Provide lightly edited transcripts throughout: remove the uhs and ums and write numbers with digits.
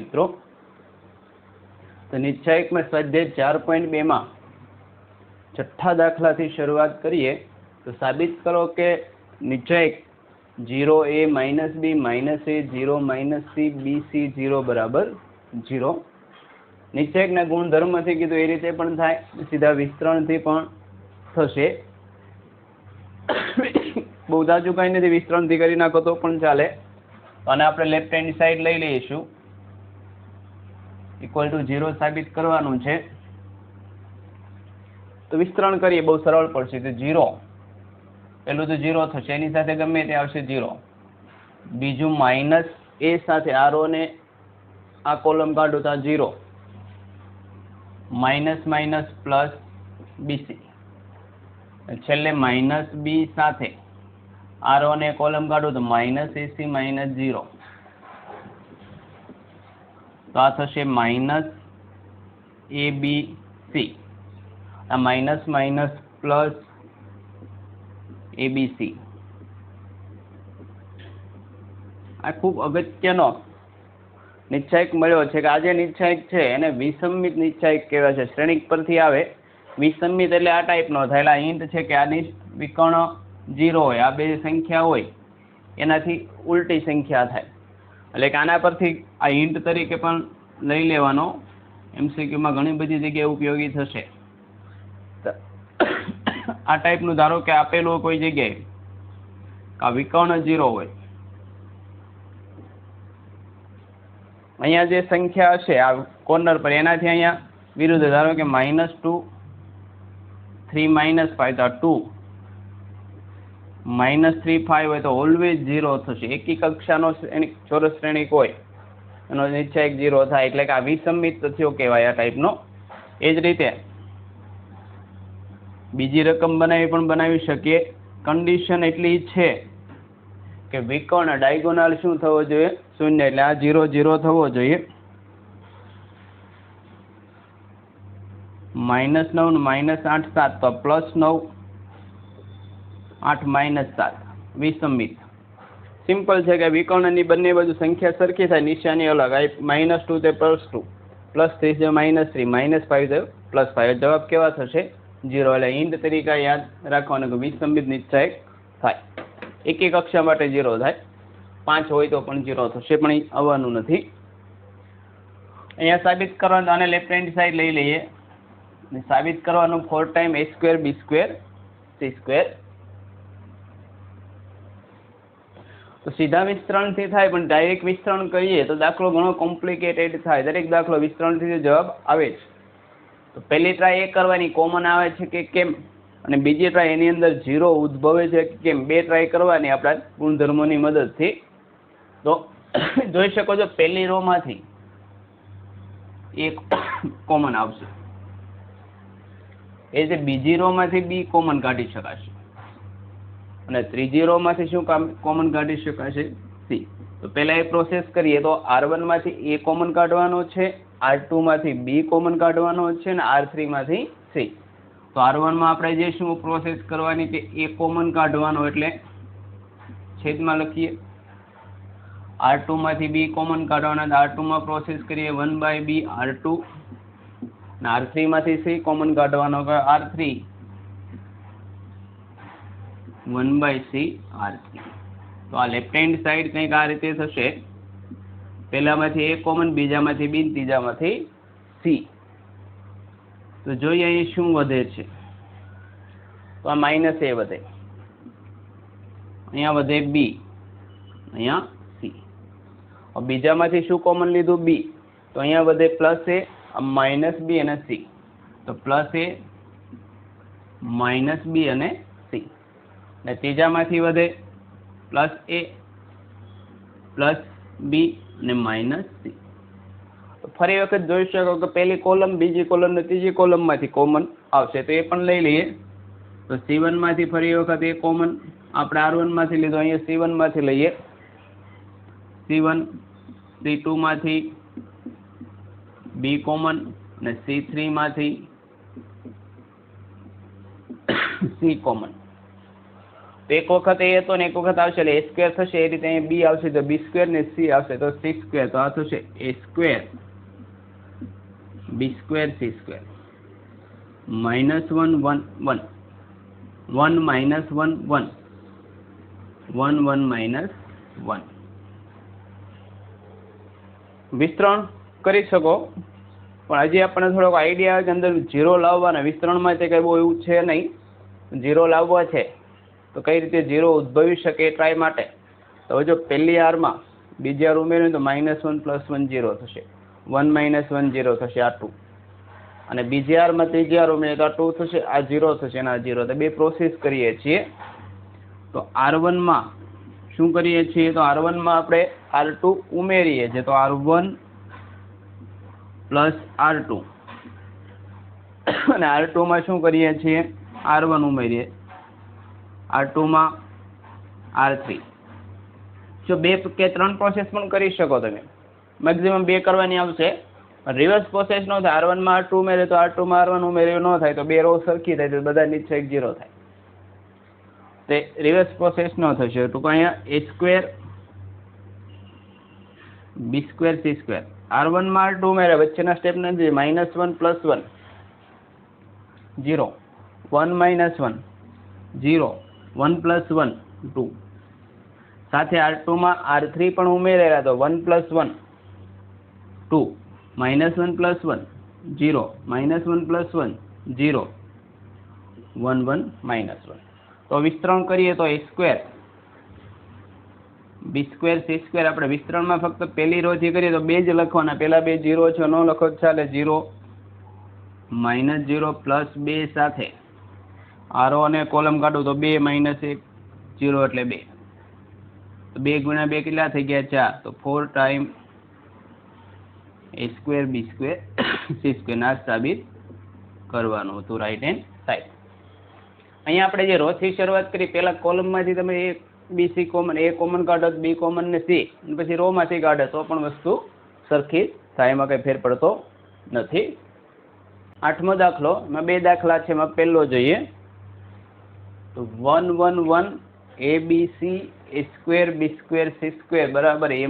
मित्रों। तो निश्चायक में स्वाध्याय 4.2 में छठा दाखला थी शुरुआत करिए तो साबित करो कि निश्चायक 0a - b - a 0 - c b c 0 बराबर 0। निश्चायक ना गुणधर्म थी कीधुं ए रीते पण थाय, सीधा विस्तरण थी पण थशे। बहु जाजू कई नहीं, विस्तरण थी करी नाखो तो पण चाले। અને આપણે લેફ્ટ હેન્ડ સાઈડ લઈ લઈશું, ઇક્વલ ટુ 0 સાબિત કરવાનું છે તો વિસ્તરણ કરીએ, બહુ સરળ પડશે। તો 0 પેલું તો 0 થશે, એની સાથે ગમે તે આવશે 0, બીજું માઇનસ a સાથે આર ને આ કોલમ કાઢો તો 0, માઇનસ માઇનસ પ્લસ બીસી, છેલ્લે માઇનસ બી સાથે आर ने कॉलम काढो तो -ac -0, तो आ थशे -abc, आ माइनस माइनस प्लस abc। आ खूब अगत्यनो निश्चायक मळ्यो छे के आ जे निश्चायक छे एने विसम्मित निश्चायक कहेवाय छे। श्रेणिक परथी आवे विसम्मित એટલે આ ટાઈપનો થાય, એટલે હિન્ટ છે કે આની વિકર્ણ 0 હોય, आ बे संख्या होय एनाथी उल्टी संख्या थाय, એટલે કે આના પરથી આ હિન્ટ તરીકે પણ લઈ લેવાનો, એમસીક્યુ માં ઘણી બધી જગ્યાએ ઉપયોગી થશે। આ ટાઈપનું ધારો કે આપેલું કોઈ જગ્યાએ આ વિકર્ણ 0 હોય, અહીંયા જે સંખ્યા હશે આ કોર્નર પર એનાથી અહીંયા વિરુદ્ધ, ધારો કે -2 3 - 5 તો 2 -3 5 હોય તો ઓલવેઝ 0 થશે। એકી કક્ષાનો ચોરસ શ્રેણિક હોય એનો નિશ્ચાયક 0 થાય, એટલે કે આ વિસમ્મિત તથ્યો કહેવાય આ ટાઈપનો। એ જ રીતે બીજી રકમ બનાવી પણ બનાવી શકીએ। કન્ડિશન એટલી છે કે વિકર્ણ ડાયગોનલ શું થવો જોઈએ? 0, એટલે આ 0 0 થવો જોઈએ। -9 - 8 7 તો +9 8 - 7 વિસમ્મિત। સિમ્પલ છે કે વિકર્ણની બંને બાજુ સંખ્યા સરખી થાય, નિશાની અલગ, આ -2 તે +2, +3 છે -3, -5 છે +5, જવાબ કેવા થશે? 0। એટલે હિન્ટ તરીકે યાદ રાખવાનું કે વિસમ્મિત નિશ્ચાયક થાય, એકી કક્ષા માટે 0 થાય, 5 હોય તો પણ 0 થશે, પણ આવવાનું નથી। અહીંયા સાબિત કરવાનું, આને લેફ્ટ હેન્ડ સાઈડ લઈ લઈએ, સાબિત કરવાનું 4 ટાઈમ a² b² c²। તો સીધા વિસ્તરણથી થાય, પણ ડાયરેક્ટ વિસ્તરણ કરીએ તો દાખલો ઘણો કોમ્પ્લિકેટેડ થાય। દરેક દાખલો વિસ્તરણથી જવાબ આવે છે, તો પહેલી ટ્રાય એ કરવાની કોમન આવે છે કે કેમ, અને બીજી ટ્રાય એની અંદર 0 ઉદ્ભવે છે કે કેમ, બે ટ્રાય કરવાની આપણા ગુણધર્મોની મદદથી। તો જોઈ શકો છો પહેલી રો માંથી એક કોમન આવશે, એ જે બીજી રો માંથી બી કોમન કાઢી શકાશે, અને ત્રીજી રો માંથી શું કોમન કાઢી શકાશે? સી। તો પહેલા એ પ્રોસેસ કરીએ તો R1 માંથી A કોમન કાઢવાનો છે, R2 માંથી B કોમન કાઢવાનો છે, અને R3 માંથી C। તો R1 માં આપણે જે શું પ્રોસેસ કરવાની કે A કોમન કાઢવાનો, એટલે છેદમાં લખીએ, R2 માંથી B કોમન કાઢવાના, R2 માં પ્રોસેસ કરીએ 1/B R2, અને R3 માંથી C કોમન કાઢવાનો, R3 1/C R3। તો આ લેફ્ટ હેન્ડ સાઈડ કંઈક આ રીતે થશે, પહેલામાંથી A કોમન, બીજામાંથી B, ત્રીજામાંથી C। તો જોઈએ અહીં શું વધે છે, તો આ -A વધે, અહીંયા વધે B, અહીંયા C। બીજામાંથી શું કોમન લીધું? B, તો અહીંયા વધે +A, -B અને C, તો +A -B અને C। અને ત્રીજામાંથી વધે +A +B અને -C। તો ફરી વખત જોઈ શકો કે પહેલી કોલમ, બીજી કોલમ ને ત્રીજી કોલમમાંથી કોમન આવશે, તો એ પણ લઈ લઈએ। તો C1 માંથી ફરી વખત એ કોમન આપણે R1 માંથી લીધો, અહીંયા C1 માંથી લઈએ, C1 C2 માંથી B કોમન, અને C3 માંથી C કોમન। તો એક વખત એ હતો ને એક વખત આવશે એટલે એ સ્ક્વેર થશે, એ રીતે અહીંયા બી આવશે તો બી સ્ક્વેર ને સી આવશે તો સી સ્ક્વેર, તો આ થશે એ square B square C square -1 1 1 1 -1 1 1 1 -1 વિસ્તરણ કરી શકો, પણ હજી આપણને થોડોક આઈડિયા આવે કે અંદર 0 લાવવાના, વિસ્તરણમાં તે કંઈ બહુ એવું છે નહીં, 0 લાવવા છે તો કઈ રીતે 0 ઉદ્ભવી શકે એ ટ્રાય માટે. તો જો પહેલી આરમાં બીજી આર ઉમેર્યું તો -1 + 1 0 થશે, 1 - 1 0 થશે, આ 2, અને બીજી આરમાં ત્રીજી આર ઉમેરીએ તો આ 2 થશે, આ 0 થશે અને આ 0. તો બે પ્રોસેસ કરીએ છીએ. તો R1 માં શું કરીએ છીએ, તો R1 માં આપણે R2 ઉમેરીએ છીએ, તો R1 + R2 અને R2 માં શું કરીએ છીએ, R1 ઉમેરીએ, R2 માં R3. જો 2 કે 3 પ્રોસેસ પણ કરી શકો તમે, મેક્સિમમ 2 કરવાની આવશે. રિવર્સ પ્રોસેસ ન થાય, R1 માં R2 ઉમેરે તો R2 માં R1 ઉમેર્યું ન થાય, તો 2 રો સરખી થાય તો બધા નીચે 0 થાય, તે રિવર્સ પ્રોસેસ ન થશે. તો અહીંયા a square B square C square, R1 માં R2 ઉમેરે, વચ્ચેના સ્ટેપ નથી, -1 + 1 0, 1 - 1 0, 1 + 1 2, સાથે R2 માં R3 પણ ઉમેરેલા તો 1 + 1 2, -1 + 1 0, -1 + 1 0, 1 1 -1. તો વિસ્તરણ કરીએ તો a square B square C square, આપણે વિસ્તરણમાં ફક્ત પહેલી રો થી કરીએ તો 2 જ લખવાના, પહેલા 2 0 છે, ન લખો ચાલે, 0 -0 +2 સાથે આ રો અને કોલમ કાઢું તો 2 - 1 0 એટલે 2, તો 2 × 2 કેટલા થઈ ગયા 4, તો 4 time a square B square C square ના સાબિત કરવાનું હતું રાઈટ હેન્ડ સાઈડ. અહીંયા આપણે જે રો થી શરૂઆત કરી, પહેલા કોલમમાંથી તમે એ બી સી કોમન, એ કોમન કાઢો, બી કોમન ને સી, અને પછી રો માંથી કાઢો તો પણ વસ્તુ સરખી થાય, એમાં કંઈ ફેર પડતો નથી. 8મો દાખલો, એમાં 2 દાખલા છે, એમાં પહેલો જોઈએ તો 1 1 1 a b c a square B square C square બરાબર a - b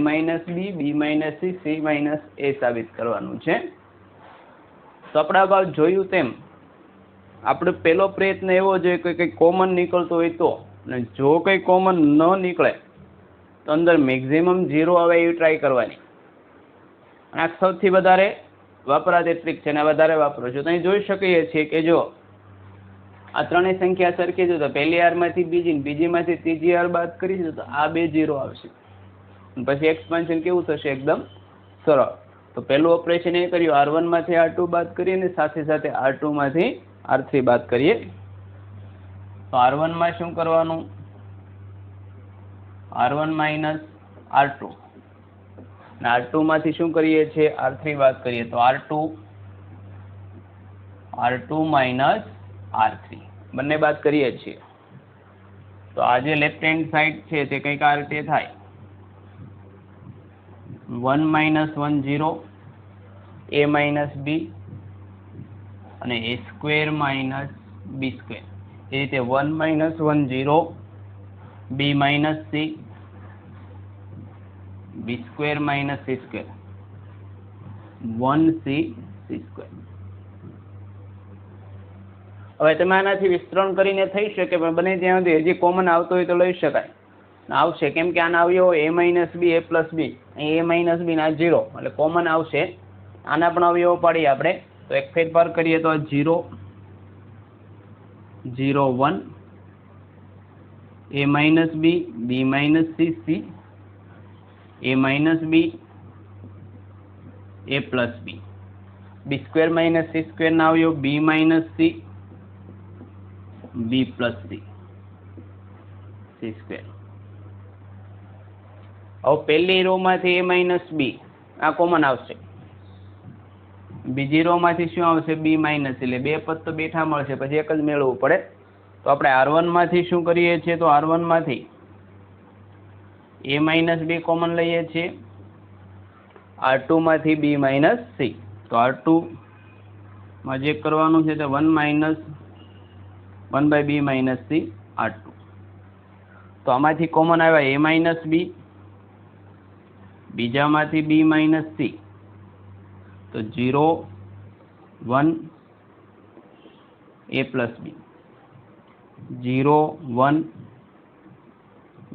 b - c c - a સાબિત કરવાનું છે. તો આપણે અગાઉ જોયું તેમ આપણે પહેલો પ્રયત્ન એવો જોઈએ કે કંઈ કોમન નીકળતું હોય તો, અને જો કંઈ કોમન ન નીકળે તો અંદર મેક્સિમમ 0 આવે એવી ટ્રાય કરવાની. અને આ સૌથી વધારે વપરાતી ટ્રીક છે, અને વધારે વાપરો છો તો અહીં જોઈ શકીએ છીએ કે જો આ ત્રણેય સંખ્યા સરખી છે તો પહેલી આરમાંથી બીજી, બીજીમાંથી ત્રીજી આર બાદ કરીશું તો આ 2 0 આવશે, પછી એક્સપાન્શન કેવું થશે, એકદમ સરળ. તો પહેલું ઓપરેશન એ કર્યું, R1 માંથી R2 બાદ કરીએ અને સાથે સાથે R2 માંથી R3 બાદ કરીએ. તો R1 માં શું કરવાનું, R1 - R2, અને R2 માંથી શું કરીએ છીએ, R3 બાદ કરીએ તો R2 - R3 બંને બાદ કરીએ છીએ. તો આ જે લેફ્ટ હેન્ડ સાઈડ છે તે કંઈક આ રીતે થાય, 1 - 1 0, a - b અને a સ્ક્વેર - b સ્ક્વેર, એ રીતે 1 - 1 0, b - c, b square - c square, 1 c c square. હવે તમે આનાથી વિસ્તરણ કરીને થઈ શકે, પણ બને ત્યાં સુધી હજી કોમન આવતો હોય તો લઈ શકાય, આવશે, કેમ કે આના અવયવો a - b a + b, અહીં a - b ના 0 એટલે કોમન આવશે. આના પણ અવયવો પાડીએ આપણે, તો એક ફેરફાર કરીએ તો 0 0 1, a - b b - c c, a - b a + b, b square - c square ના અવયવ b - c b + c c square. હવે પહેલી રો માંથી a - b આ કોમન આવશે, બીજી રો માંથી શું આવશે, b - એટલે 2 પદ તો બેઠા મળશે, પછી એક જ મેળવવું પડે. તો આપણે R1 માંથી શું કરીએ છીએ, તો R1 માંથી a - b કોમન લઈએ છીએ, R2 માંથી b - c, તો R2 માં જે કરવાનું છે તે 1 - 1/b - c R2, તો આમાંથી કોમન આવ્યા a માઇનસ બી, બીજામાંથી b માઇનસ સી, તો 0 1 a plus B, 0 1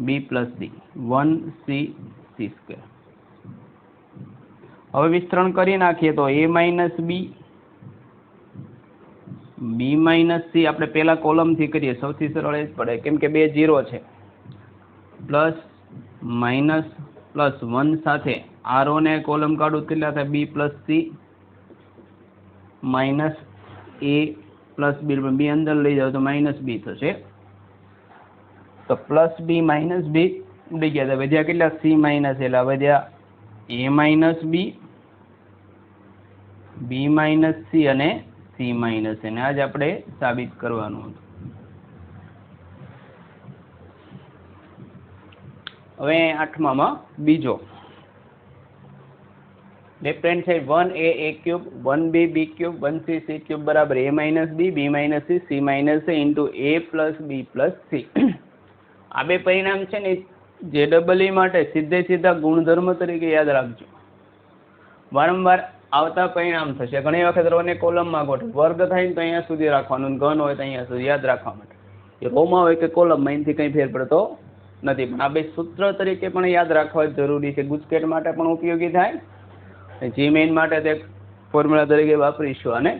b plus C, 1 c C square. હવે વિસ્તરણ કરી નાખીએ તો a minus B, b minus C, આપણે પહેલા કોલમથી કરીએ, સૌથી સરળ એ જ પડે કેમ કે બે 0 છે, પ્લસ માઇનસ પ્લસ 1 સાથે આરો ને કોલમ કાઢું કેટલા થાય, b plus C minus a plus B અંદર લઈ જાવ તો માઇનસ બી થશે, તો પ્લસ બી માઇનસ બી ઉડી ગયા હતા, વધ્યા કેટલા સી માઇનસ, એટલે વધ્યા a minus B, b minus C અને c માઇનસ, અને આજ આપણે સાબિત કરવાનું હતું. હવે 8માં બીજો left hand side 1a cube 1b b cube 1c c cube બરાબર a minus B, b minus C, c minus a into a plus b plus C. આ બે પરિણામ છે ને જે ડબલ ઈ માટે સીધા ગુણધર્મ તરીકે યાદ રાખજો, વારંવાર આવતા પરિણામ થશે. ઘણી વખત રોને કોલમમાં ગોઠવે, વર્ગ થાય ને તો અહીંયા સુધી રાખવાનું, ઘન હોય તો અહીંયા સુધી યાદ રાખવા માટે. એ રોમાં હોય કે કોલમમાં એનાથી કંઈ ફેર પડતો નથી, પણ આ બે સૂત્ર તરીકે પણ યાદ રાખવા જરૂરી છે. ગુજકેટ માટે પણ ઉપયોગી થાય, જી મેઇન માટે તે ફોર્મ્યુલા તરીકે વાપરીશું, અને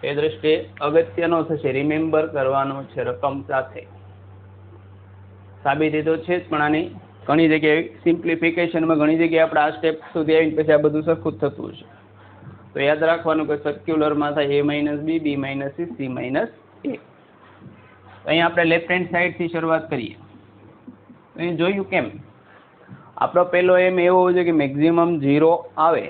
એ દ્રષ્ટિએ અગત્યનો થશે, રિમેમ્બર કરવાનો છે રકમ સાથે. સાબિતી તો છે જ, પણ આની ઘણી જગ્યાએ સિમ્પ્લિફિકેશનમાં ઘણી જગ્યાએ આપણે આ સ્ટેપ સુધી આવીને પછી આ બધું સરખું જ થતું હશે. તો યાદ રાખવાનું કે સર્ક્યુલરમાં થાય a minus B, b minus C, c minus a. અહીંયા આપણે લેફ્ટ હેન્ડ સાઈડથી શરૂઆત કરીએ. અહીં જોયું કેમ, આપણો પહેલો એમ એવો હોય છે કે મેક્ઝિમમ 0 આવે,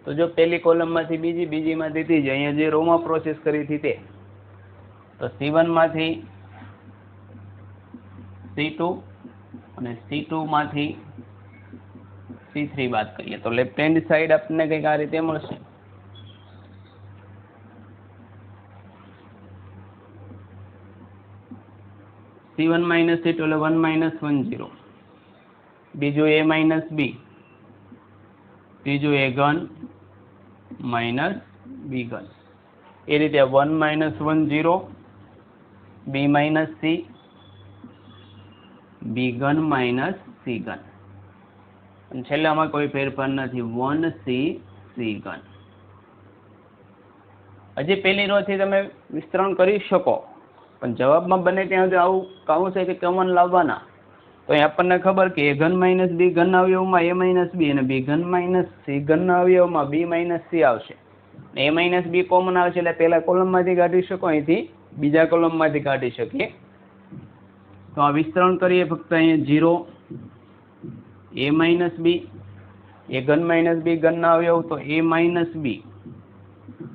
તો જો પહેલી કોલમમાંથી બીજી, બીજીમાંથી ત્રીજી, અહીંયા જે રોમાં પ્રોસેસ કરી હતી તે, તો C1 માંથી C2 અને C2 માંથી C3 બાદ કરીએ તો લેફ્ટ હેન્ડ સાઈડ આપણને કંઈક આ રીતે મળશે. C1 માઇનસ C2 એટલે 1 માઇનસ 1 0, બીજું a માઇનસ બી, ત્રીજું a ઘન માઇનસ b ઘન, એ રીતે 1 minus 1 0, b minus C, b ઘન માઇનસ c ઘન, અને છેલ્લે આમાં કોઈ ફેરફાર નથી, 1c c ઘન. હજી પહેલી રો થી તમે વિસ્તરણ કરી શકો, પણ જવાબમાં બને ત્યાં સુધી આવું કાવું છે કે કોમન લાવવાના. તો અહીં આપણને ખબર કે a ઘન માઇનસ b ઘન અવયવમાં a માઇનસ બી અને b ઘન માઇનસ c ઘન અવયવમાં b માઇનસ સી આવશે. a માઇનસ બી કોમન આવશે એટલે પહેલા કોલમમાંથી કાઢી શકો, અહીંથી બીજા કોલમમાંથી કાઢી શકીએ. તો આ વિસ્તરણ કરીએ ફક્ત અહીંયા 0 a માઇનસ બી, a ઘન માઇનસ બી ઘનના અવયવ તો a માઇનસ બી,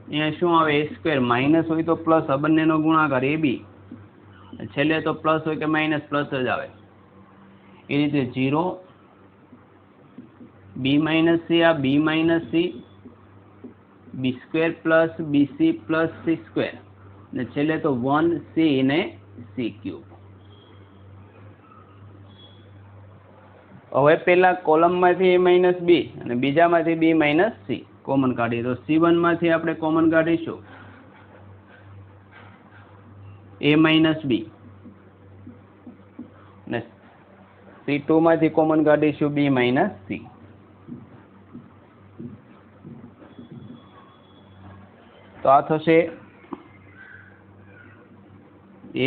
અહીંયા શું આવે a સ્ક્વેર, માઇનસ હોય તો પ્લસ, આ બંનેનો ગુણાકાર ab, છેલ્લે તો પ્લસ હોય કે માઇનસ પ્લસ જ આવે. એ રીતે 0 b માઇનસ સી, આ b minus C, B square plus BC plus C square, અને છેલ્લે તો 1c ને c ક્યુબ. હવે પેલા કોલમમાંથી a માઇનસ બી અને બીજામાંથી b માઇનસ સી કોમન કાઢીએ તો C1 માંથી આપણે કોમન કાઢીશું a માઇનસ બી, અને C2 માંથી કોમન કાઢીશું b માઇનસ સી. તો આ થશે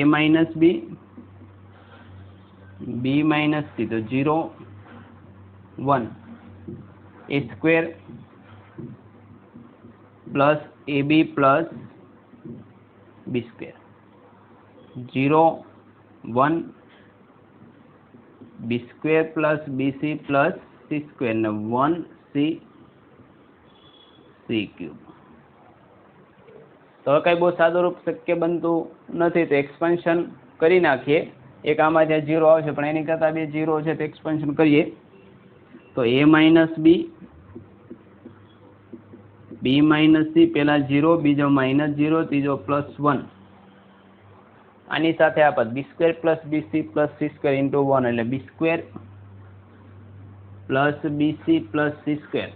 a minus B, b minus C, તો 0 1 a square plus ab plus b square, 0 1 b square plus bc plus c square ને 1c c ક્યુબ. તો કઈ બહુ સાદુરૂપ શક્ય બનતું નથી, તો એક્સપાન્શન કરી નાખીએ. એક આમાં જ્યાં 0 આવશે પણ એની કરતાં બે 0 છે તો એક્સપાન્શન કરીએ તો a minus B, b minus C, પેલા 0, બીજો માઇનસ 0, ત્રીજો પ્લસ 1, આની સાથે આ પદ B square plus BC plus C square into 1 એટલે B square plus BC plus C square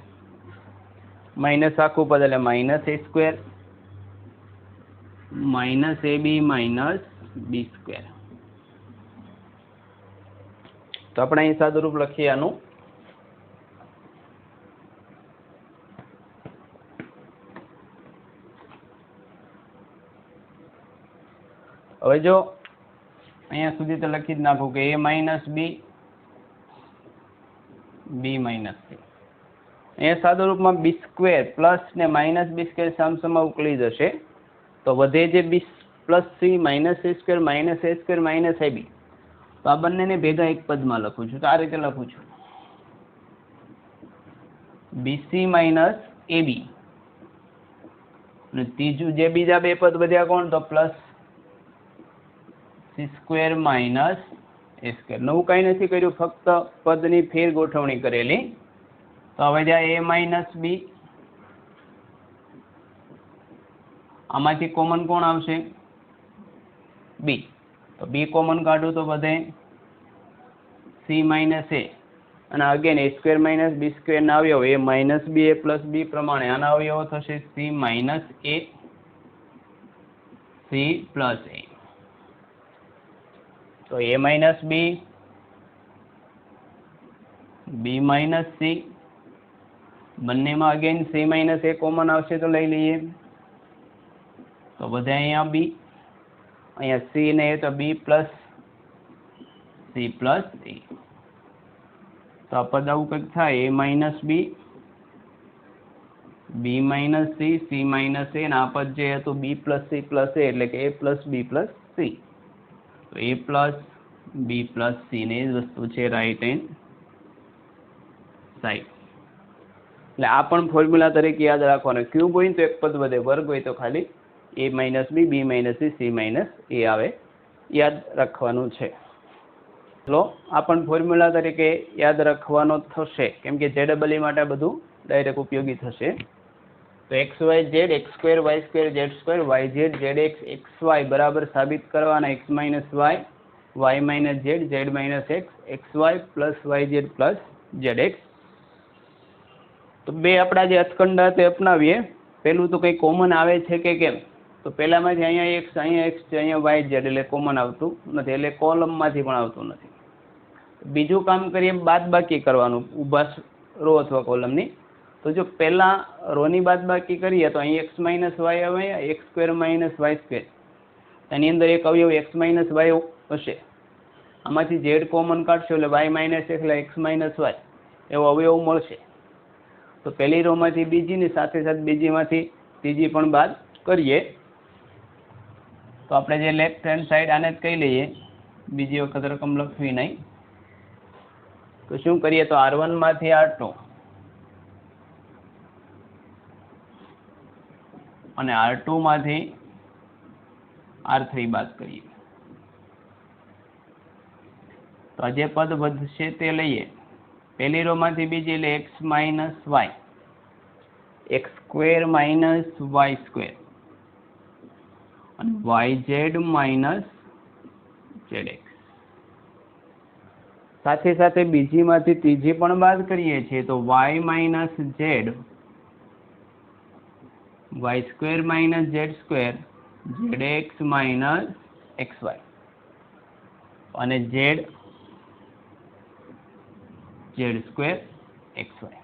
minus આખું પદ એટલે minus A square minus A B minus B square. તો આપણે અહીં સાદુરૂપ લખીએ આનું. હવે જો અહીંયા સુધી તો લખી જ નાખું કે એ માઇનસ બી બી માઇનસ સી. અહીંયા સાદા રૂપમાં બી સ્ક્વેર પ્લસ ને માઇનસ બી સ્ક્વેર સામસામા ઉકળી જશે તો વધે જે બી plus C minus A square minus A square minus A બી. તો આ બંનેને ભેગા એક પદમાં લખું છું. તો આ રીતે લખું છું બીસી માઇનસ એ બી અને ત્રીજું જે બીજા બે પદ વધ્યા કોણ તો plus C square minus A square. નવું કાંઈ નથી કર્યું, ફક્ત પદની ફેર ગોઠવણી કરેલી. તો હવે જ્યાં એ માઇનસ બી આમાંથી કોમન કોણ આવશે બી. તો બી કોમન કાઢું તો વધે સી માઇનસ એ અને અગેન એ સ્ક્વેર માઇનસ બી સ્ક્વેર ના અવયવ એ માઇનસ બી એ પ્લસ બી પ્રમાણે આના અવયવો થશે C minus A C plus એ. તો એ માઇનસ બી બી માઇનસ સી બંનેમાં અગેન સી માઇનસ એ કોમન આવશે તો લઈ લઈએ. તો વધે અહીંયા બી, અહીંયા સી ને તો બી પ્લસ સી પ્લસ એ. તો આ પદ આવું કંઈક થાય એ માઇનસ બી બી માઇનસ સી સી માઇનસ એ. આ પદ જે હતું બી પ્લસ સી પ્લસ એ એટલે કે એ પ્લસ બી પ્લસ સી. તો એ પ્લસ બી પ્લસ સી ને જ વસ્તુ છે રાઈટ હેન્ડ સાઈડ. એટલે આ પણ ફોર્મ્યુલા તરીકે યાદ રાખવાનો. ક્યુબ હોય તો એક પદ વધે, વર્ગ હોય તો ખાલી એ માઇનસ બી બી માઇનસ સી સી માઇનસ એ આવે, યાદ રાખવાનું છે. ચલો આ પણ ફોર્મ્યુલા તરીકે યાદ રાખવાનો થશે કેમ કે જેડબલઈ માટે બધું ડાયરેક્ટ ઉપયોગી થશે. તો X Y Z X square Y square Z square Y Z Z X Y બરાબર સાબિત કરવાના X minus Y minus Z Z minus X Y plus Y Z plus Z X. તો બે આપણા જે હથકંડા તે અપનાવીએ. પહેલું તો કંઈ કોમન આવે છે કે કેમ, તો પહેલામાંથી અહીંયા એક્સ છે અહીંયા વાય ઝેડ એટલે કોમન આવતું નથી, એટલે કોલમમાંથી પણ આવતું નથી. બીજું કામ કરીએ બાદબાકી કરવાનું ઊભા રો અથવા કોલમની. તો જો પહેલાં રોની બાદબાકી કરીએ તો અહીં એક્સ માઇનસ વાય આવે X square minus Y square, એની અંદર એક અવયવ એક્સ માઇનસ વાય હશે. આમાંથી ઝેડ કોમન કાઢશો એટલે વાય માઇનસ એટલે એક્સ માઇનસ વાય એવો અવયવ મળશે. તો પહેલી રોમાંથી બીજીની સાથે સાથે બીજીમાંથી ત્રીજી પણ બાદ કરીએ. તો આપણે જે લેફ્ટ હેન્ડ સાઈડ આને જ કહી લઈએ, બીજી વખત રકમ લખવી નહીં. તો શું કરીએ તો R1 માંથી R2 અને R2 માંથી R3 બાદ કરીએ. તો આ જે પદ વધશે તે લઈએ. પહેલી રો માંથી બીજી એટલે X minus Y X square minus Y square અને Y Z minus Z X. સાથે સાથે બીજીમાંથી ત્રીજી પણ બાદ કરીએ છીએ તો Y minus Z Y square minus Z square Z X minus X Y અને Z Z square X Y.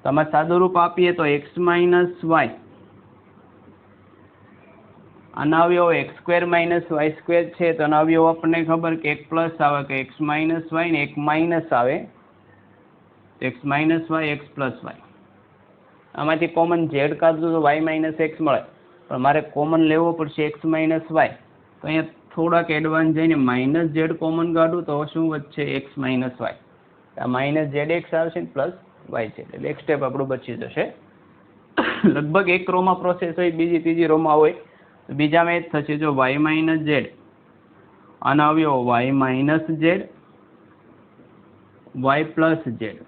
તમે સાદું રૂપ આપીએ તો એક્સ માઇનસ વાય આના અવયવ X square minus Y square છે તો આના અવયવ આપણને ખબર કે એક પ્લસ આવે કે એક્સ માઇનસ વાય ને એક માઇનસ આવે X minus Y X plus Y. આમાંથી કોમન ઝેડ કાઢવું તો વાય માઇનસ એક્સ મળે, પણ મારે કોમન લેવો પડશે એક્સ માઇનસ વાય. તો અહીંયા થોડાક એડવાન્સ જઈને માઇનસ ઝેડ કોમન કાઢું તો શું વધશે એક્સ માઇનસ વાય. આ માઇનસ ઝેડ એક્સ આવશે ને પ્લસ વાય છે એટલે એક સ્ટેપ આપણું બચી જશે. લગભગ એક રોમાં પ્રોસેસ હોય બીજી ત્રીજી રોમાં હોય તો બીજામાં એ જ થશે. જો વાય માઇનસ ઝેડ આના અવયવ Y minus Z Y plus Z.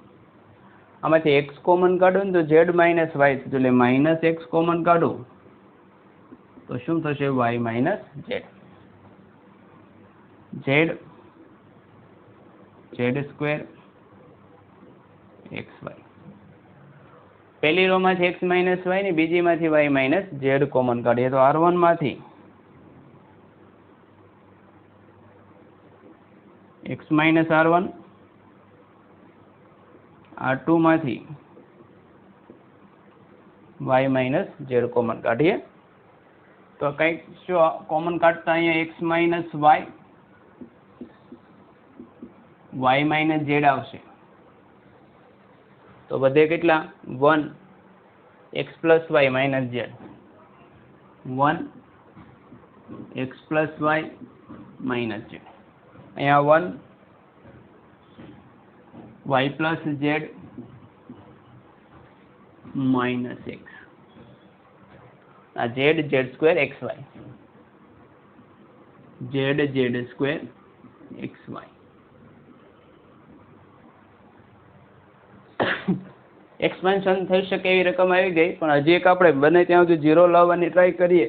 આમાંથી એક્સ કોમન કાઢું ને તો ઝેડ માઇનસ વાય એટલે માઇનસ એક્સ કોમન કાઢું તો તો શું થશે y minus Z. Z Z square X Y. પહેલી રો માંથી એક્સ માઇનસ વાય ને બીજીમાંથી વાય માઇનસ ઝેડ કોમન કાઢીએ તો R1 માંથી એક્સ માઇનસ R1, R2 માંથી વાય માઇનસ ઝેડ કોમન કાઢીએ તો કંઈક શું કોમન કાઢતા અહીંયા X minus Y minus Z આવશે તો બધે કેટલા 1 X plus Y minus Z. 1 X plus Y minus Z. અહીંયા 1 Y plus Z minus X. આ Z Z square X Y. Z Z square X Y. Expansion થઈ શકે એવી રકમ આવી ગઈ, પણ હજી એક આપણે બને ત્યાં સુધી 0 લાવવાની ટ્રાય કરીએ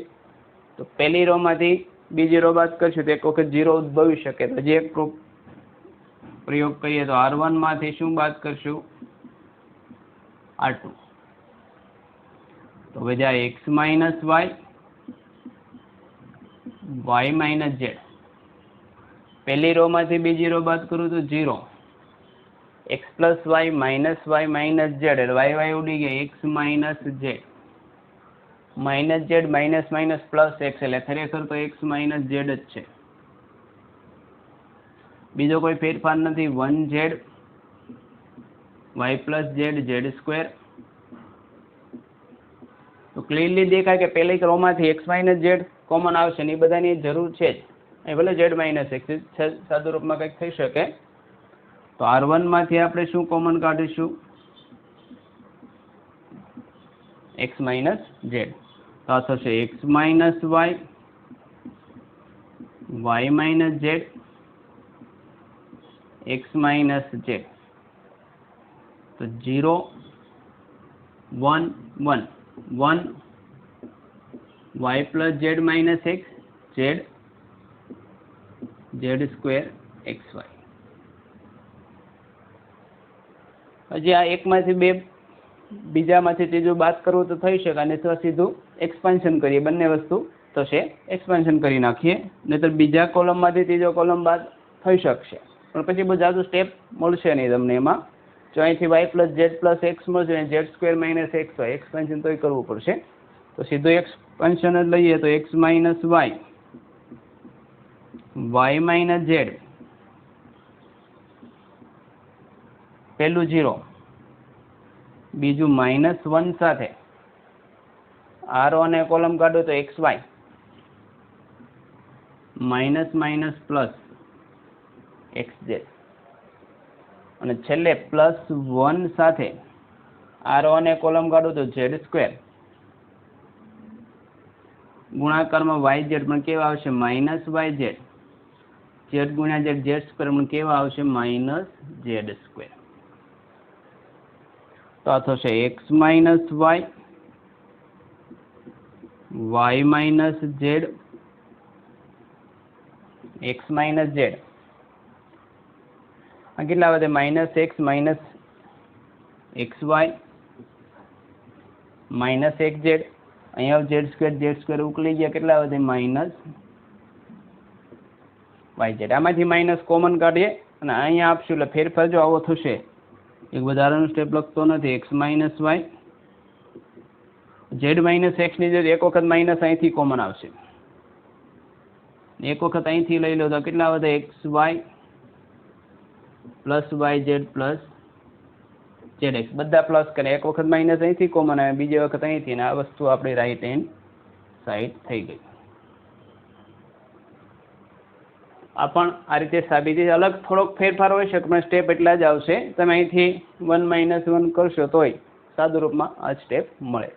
તો પહેલી રો માંથી બીજી રો બાદ કરશું તો એક વખત 0 ઉદ્ભવી શકે. તો હજી એક પ્રયોગ કરીએ તો R1 માંથી શું બાદ કરશું R2. તો વધ્યા X minus Y minus Z. પહેલી રો માંથી બીજી રો બાદ કરું તો 0 X plus Y minus Z એટલે વાય વાય ઉડી ગયા X minus Z minus Z minus minus plus X એટલે ખરેખર તો એક્સ માઇનસ ઝેડ જ છે. બીજો કોઈ ફેરફાર નથી. 1 Z Y plus Z Z square. તો ક્લિયરલી દેખાય કે પહેલી રોમાંથી એક્સ માઇનસ ઝેડ કોમન આવશે ને એ બધાની જરૂર છે જ. એ ભલે ઝેડ માઇનસ એક્સ સાદું રૂપમાં કંઈક થઈ શકે. તો R1 માંથી આપણે શું કોમન કાઢીશું એક્સ માઇનસ ઝેડ. તો આ થશે X minus Y minus Z X minus Z. તો 0 1 1 1 Y plus Z minus X Z Z square X Y. હજી આ એકમાંથી બે બીજામાંથી ત્રીજું બાદ કરવું તો થઈ શકે અને તો સીધું એક્સપાન્શન કરીએ. બંને વસ્તુ થશે એક્સપાન્શન કરી નાખીએ નહીંતર બીજા કોલમમાંથી ત્રીજો કોલમ બાદ થઈ શકશે પણ પછી બહુ જાજુ સ્ટેપ મળશે નહીં તમને એમાં. જો અહીંથી Y plus Z plus X મળશે અને Z square minus X Y expansion તોય કરવું પડશે. તો સીધું એક્સપાન્શન જ લઈએ તો X minus Y minus Z. પહેલું 0 બીજું -1 સાથે R અને કોલમ કાઢો તો X Y minus minus plus X Z અને છેલ્લે +1 સાથે R અને કોલમ કાઢો તો ઝેડ સ્ક્વેર ગુણાકારમાં વાય ઝેડ પણ કેવા આવશે માઇનસ વાય ઝેડ. ઝેડ ગુણ્યા ઝેડ ઝેડ સ્ક્વેર પણ કેવા આવશે માઇનસ ઝેડ સ્ક્વેર. તો આ થશે X minus Y minus Z X minus Z. આ કેટલા વધે minus X minus X Y minus X Z. અહીંયા ઝેડ સ્ક્વેર ઉકલી ગયા કેટલા વધે માઇનસ વાય ઝેડ. આમાંથી માઇનસ કોમન કાઢીએ અને અહીંયા આપશું એટલે ફેરફાર જો આવો થશે. એક વધારાનું સ્ટેપ લખતો નથી. X minus Y Z minus એક્સની જગ્યાએ એક વખત માઇનસ અહીંથી કોમન આવશે. એક વખત અહીંથી લઈ લો તો કેટલા વધે X Y plus Y Z plus Z X. બધા પ્લસ કરે. એક વખત માઇનસ અહીંથી કોમન આવે બીજી વખત અહીંથી ને આ વસ્તુ આપણી રાઈટ હેન્ડ સાઈડ થઈ ગઈ. આ પણ આ રીતે સાબિતી અલગ થોડોક ફેરફાર હોય શકે પણ સ્ટેપ એટલા જ આવશે. તમે અહીંથી 1 - 1 કરશો તોય સાદું રૂપમાં આ સ્ટેપ મળે.